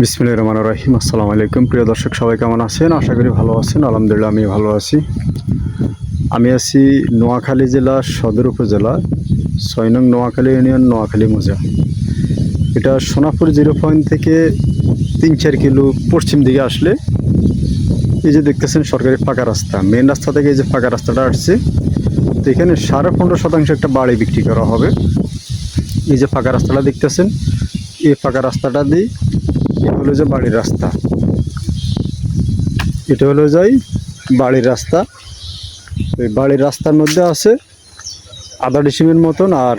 বিসমিল্লাহির রহমানির রহিম। আসসালামু আলাইকুম। প্রিয় দর্শক, সবাই কেমন আছেন? আশা করি ভালো আছেন। আলহামদুলিল্লাহ আমি ভালো আছি। আমি আছি নোয়াখালী জেলা সদর উপজেলা ৬ নং নোয়াখালী ইউনিয়ন, নোয়াখালী মৌজা। এটা সোনাপুর 0 পয়েন্ট থেকে ৩-৪ কিলো পশ্চিম দিকে আসলে এই যে দেখতেছেন সরকারি ফাঁকা রাস্তা, মেন রাস্তা থেকে এই যে ফাঁকা রাস্তাটা আসছে, তো এখানে 15.5% একটা বাড়ি বিক্রি করা হবে। এই যে ফাঁকা রাস্তাটা দেখতেছেন, এই ফাঁকা রাস্তাটা দিয়ে এটা হলো যে বাড়ির রাস্তা, এটা হলো যাই বাড়ির রাস্তা। এই বাড়ির রাস্তার মধ্যে আছে আধা ডিসিমের মতন, আর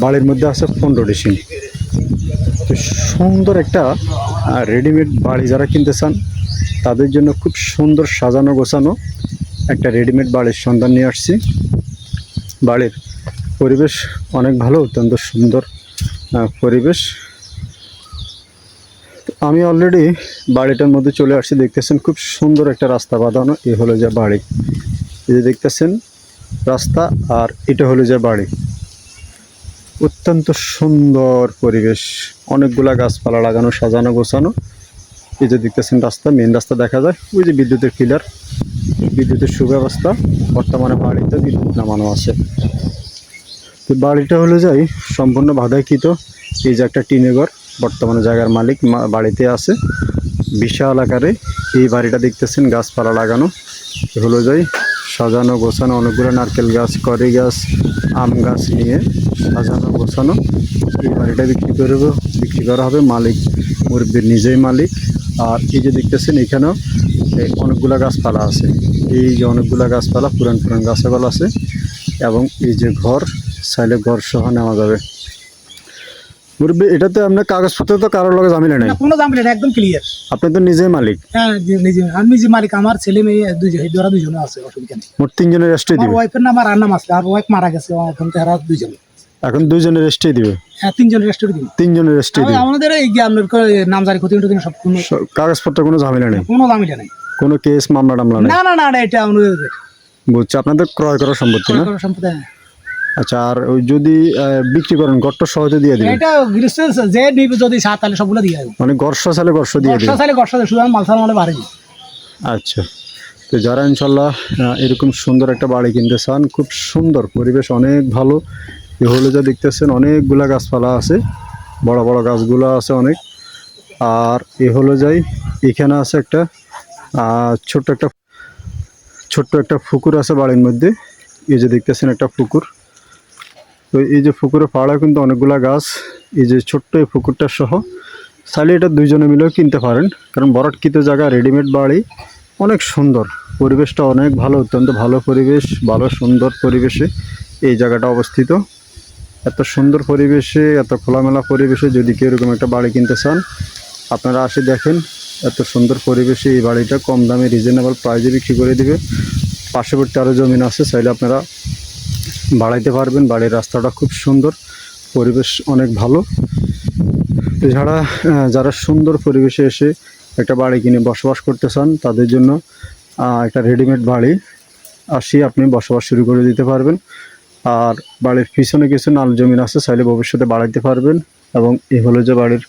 বাড়ির মধ্যে আছে 15 ডিসিম। তো সুন্দর একটা রেডিমেড বাড়ি যারা কিনতে চান তাদের জন্য খুব সুন্দর সাজানো গোছানো একটা রেডিমেড বাড়ির সন্ধান নিয়ে আসছি। বাড়ির পরিবেশ অনেক ভালো, অত্যন্ত সুন্দর পরিবেশ। আমি অলরেডি বাড়িটার মধ্যে চলে আসছি। দেখতেছেন খুব সুন্দর একটা রাস্তা বাঁধানো। এ হলো যে বাড়ি, এই যে দেখতেছেন রাস্তা, আর এটা হলো যে বাড়ি। অত্যন্ত সুন্দর পরিবেশ, অনেকগুলা গাছপালা লাগানো, সাজানো গোছানো। এই যে দেখতেছেন রাস্তা, মেন রাস্তা দেখা যায়, ওই যে বিদ্যুতের পিলার, বিদ্যুতের সুব্যবস্থা। বর্তমানে বাড়িতে বিদ্যুৎ নামানো আছে। তো বাড়িটা হলো যাই সম্পূর্ণ বাধাকৃত। এই যে একটা টিনের ঘর, বর্তমানে জায়গার মালিক বাড়িতে আছে। বিশাল আকারে এই বাড়িটা দেখতেছেন, গাছপালা লাগানো। হলো যাই সাজানো গোছানো, অনেকগুলো নারকেল গাছ, কড়ি গাছ, আম গাছ নিয়ে সাজানো গোছানো। এই বাড়িটা বিক্রি করা হবে। মালিক মুরব্বির নিজেই মালিক। আর এই যে দেখতেছেন এখানেও অনেকগুলো গাছপালা আছে। এই যে অনেকগুলো গাছপালা, পুরান পুরান গাছপালা আছে। এবং এই যে ঘর, চাইলে ঘর সহ নেওয়া যাবে। মুরব্বি, এটাতে আপনার কাগজপত্র তো কারোর লগে ঝামেলা নাই? কোনো ঝামেলা নেই, একদম ক্লিয়ার। আপনি তো নিজেই মালিক? হ্যাঁ, আমি নিজে মালিক। আমার ছেলে মেয়ে দুজনে আছে, অসুবিধা নেই। মোট 3 জনের রেস্টে দিবে? ওয়াইফের নাম আর নাম আছে, আর ওয়াইফ মারা গেছে। এখন তো এরা দুজন, এখন 2 জনের রেস্টে দিবে? হ্যাঁ, 3 জনের রেস্টে দিবে। 3 জনের রেস্টে দিবে। আমাদের এই আপনার নামজারি ক্ষতি সব কাগজপত্র কোনো ঝামেলা নেই? কোনো ঝামেলা নেই, কোনো কেস মামলা টামলা নেই? না না না, এটা আমাদের বুঝছি। আপনাদের ক্রয় করা সম্পত্তি না? সম্পত্তি। আচ্ছা, আর ওই যদি বিক্রি করেন গর্ত সহজে দিয়ে দিবেন? এটা গৃহস্থ যে নিবে যদি সাত, তাহলে সবগুলো দিয়ে দেবো। মানে গর্ষ চাইলে গর্ষ দিয়ে দিবেন? গর্ষ শুধু মাল সাল মানে বাড়ি। আচ্ছা, তো যারা ইনশাল্লাহ এরকম সুন্দর একটা বাড়ি কিনতে চান, খুব সুন্দর পরিবেশ, অনেক ভালো। এ হলো যা দেখতেছেন অনেকগুলা গাছপালা আছে, বড় বড় গাছগুলো আছে অনেক। আর এ হলো যাই এখানে আছে একটা ছোট্ট একটা পুকুর আছে বাড়ির মধ্যে। এই যে দেখতেছেন একটা পুকুর। তো এই যে পুকুরের পাড়া কিন্তু অনেকগুলা গাছ। এই যে ছোট্ট এই পুকুরটা সহ চাইলে এটা 2 জনে মিলেও কিনতে পারেন, কারণ বরাটকৃত জায়গা, রেডিমেড বাড়ি, অনেক সুন্দর পরিবেশটা, অনেক ভালো, অত্যন্ত ভালো পরিবেশ, ভালো সুন্দর পরিবেশে এই জায়গাটা অবস্থিত। এত সুন্দর পরিবেশে, এত খোলামেলা পরিবেশে যদি কেউ এরকম একটা বাড়ি কিনতে চান, আপনারা আসে দেখেন। এত সুন্দর পরিবেশে এই বাড়িটা কম দামে রিজনেবল প্রাইসে বিক্রি করে দিবে। পার্শ্ববর্তী আরও জমিন আছে, চাইলে আপনারা বাড়াইতে পারবেন। বাড়ির রাস্তাটা খুব সুন্দর, পরিবেশ অনেক ভালো। এছাড়া যারা সুন্দর পরিবেশে এসে একটা বাড়ি কিনে বসবাস করতে চান, তাদের জন্য একটা রেডিমেড বাড়ি আসি আপনি বসবাস শুরু করে দিতে পারবেন। আর বাড়ির পিছনে কিছু নাল জমিন আছে, চাইলে ভবিষ্যতে বাড়াইতে পারবেন। এবং এই হলো যে বাড়ির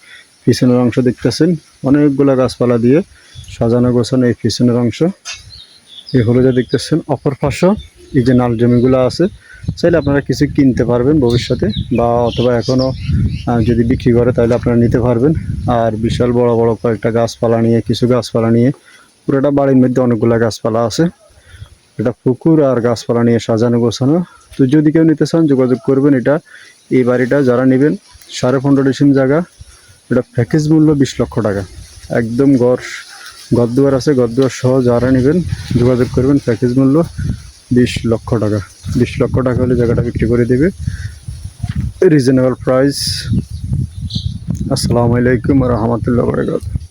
পিছনের অংশ দেখতেছেন, অনেকগুলো গাছপালা দিয়ে সাজানো গোছানো এই পিছনের অংশ। এই হলো যে দেখতেছেন অপর পাশে এই যে নাল জমিগুলো আছে, চাইলে আপনারা কিছু কিনতে পারবেন ভবিষ্যতে, বা অথবা এখনও যদি বিক্রি করে তাহলে আপনারা নিতে পারবেন। আর বিশাল বড় বড় কয়েকটা গাছপালা নিয়ে, কিছু গাছপালা নিয়ে পুরোটা বাড়ির মধ্যে অনেকগুলো গাছপালা আছে। এটা পুকুর আর গাছপালা নিয়ে সাজানো গোছানো। তো যদি কেউ নিতে চান যোগাযোগ করবেন। এই বাড়িটা যারা নেবেন 15.5 ডিসিম জায়গা, এটা প্যাকেজ মূল্য 20 লক্ষ টাকা। একদম ঘরদুয়ার আছে, ঘরদুয়ার সহ যারা নেবেন যোগাযোগ করবেন। প্যাকেজ মূল্য 20 লক্ষ টাকা। 20 লক্ষ টাকা হলে জায়গাটা বিক্রি করে দেবে, রিজনেবল প্রাইস। আসসালামু আলাইকুম ওয়া রাহমাতুল্লাহি ওয়া বারাকাতুহু।